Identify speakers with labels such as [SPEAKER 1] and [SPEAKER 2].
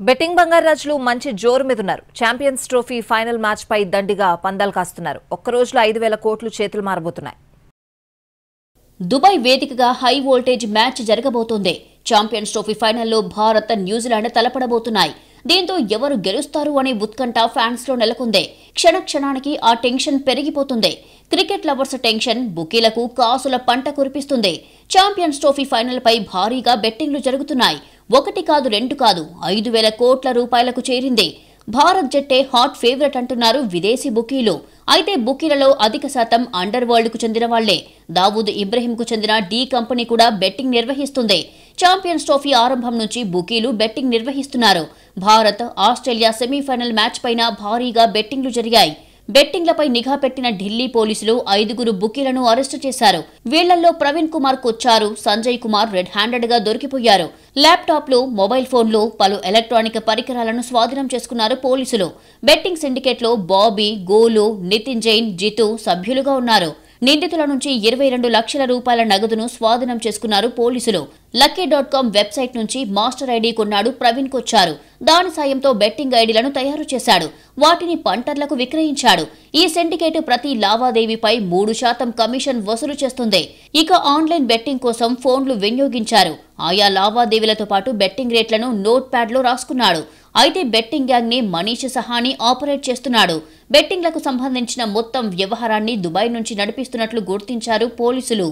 [SPEAKER 1] Betting బంగారాజులు మంచి జోరు మీదున్నారు. Champions trophy final match పై దండిగా పందాలు కాస్తున్నారు. ఒక్క రోజులో 5,000 కోట్లు చేతులు మారబోతున్నాయి.
[SPEAKER 2] దుబాయ్ వేదికగా హై వోల్టేజ్ మ్యాచ్ జరగబోతోంది. ఛాంపియన్స్ ట్రోఫీ ఫైనల్లో భారత్, న్యూజిలాండ్ తలపడబోతున్నాయి. దీంతో ఎవరు గెలుస్తారు అనే ఉత్కంఠ ఫ్యాన్స్ లో నెలకొంది. క్షణానికి ఆ టెన్షన్ పెరిగిపోతుంది. క్రికెట్ లవర్స్ టెన్షన్ బుకీలకు కాసుల పంట కురిపిస్తుంది. ఛాంపియన్స్ ట్రోఫీ ఫైనల్ పై భారీగా బెట్టింగ్లు జరుగుతున్నాయి. 1 కాదు 2 కాదు 5,000 కోట్ల రూపాయలకు చేరింది. భారత్ జట్టే హాట్ ఫేవరెట్ అంటున్నారు విదేశీ బుకీలు. అయితే బుకీలలో అధిక శాతం అండర్ వరల్డ్ కు చెందిన వాళ్లే. దావూద్ ఇబ్రహీం కు చెందిన డి కంపెనీ కూడా బెట్టింగ్ నిర్వహిస్తుంది. ఛాంపియన్స్ ట్రోఫీ ఆరంభం నుంచి బుకీలు బెట్టింగ్ నిర్వహిస్తున్నారు. భారత్, ఆస్ట్రేలియా సెమీఫైనల్ మ్యాచ్ పైన భారీగా బెట్టింగ్లు జరిగాయి. బెట్టింగ్లపై నిఘా పెట్టిన ఢిల్లీ పోలీసులు 5 బుకీలను అరెస్టు చేశారు. వీళ్లలో ప్రవీణ్ కుమార్ కొచ్చారు, సంజయ్ కుమార్ రెడ్ హ్యాండెడ్ గా దొరికిపోయారు. ల్యాప్టాప్లు, మొబైల్ ఫోన్లు, పలు ఎలక్ట్రానిక్ పరికరాలను స్వాధీనం చేసుకున్నారు పోలీసులు. బెట్టింగ్ సిండికేట్ లో బాబీ, గోలు, నితిన్ జైన్, జితు సభ్యులుగా ఉన్నారు. నిందితుల నుంచి 22 లక్షల రూపాయల నగదును స్వాధీనం చేసుకున్నారు పోలీసులు. lucky.com వెబ్సైట్ నుంచి మాస్టర్ ఐడి కొన్నాడు ప్రవీణ్ కొచ్చారు. దాని సాయంతో బెట్టింగ్ ఐడీలను తయారు చేశాడు. వాటిని పంటర్లకు విక్రయించాడు. ఈ సిండికేట్ ప్రతి లావాదేవీపై 3% కమిషన్ వసూలు చేస్తుంది. ఇక ఆన్లైన్ బెట్టింగ్ కోసం ఫోన్లు వినియోగించారు. ఆయా లావాదేవీలతో పాటు బెట్టింగ్ రేట్లను నోట్ ప్యాడ్ లో రాసుకున్నాడు. అయితే బెట్టింగ్ గ్యాంగ్ ని మనీష్ సహాని ఆపరేట్ చేస్తున్నాడు. బెట్టింగ్లకు సంబంధించిన మొత్తం వ్యవహారాన్ని దుబాయ్ నుంచి నడిపిస్తున్నట్లు గుర్తించారు పోలీసులు.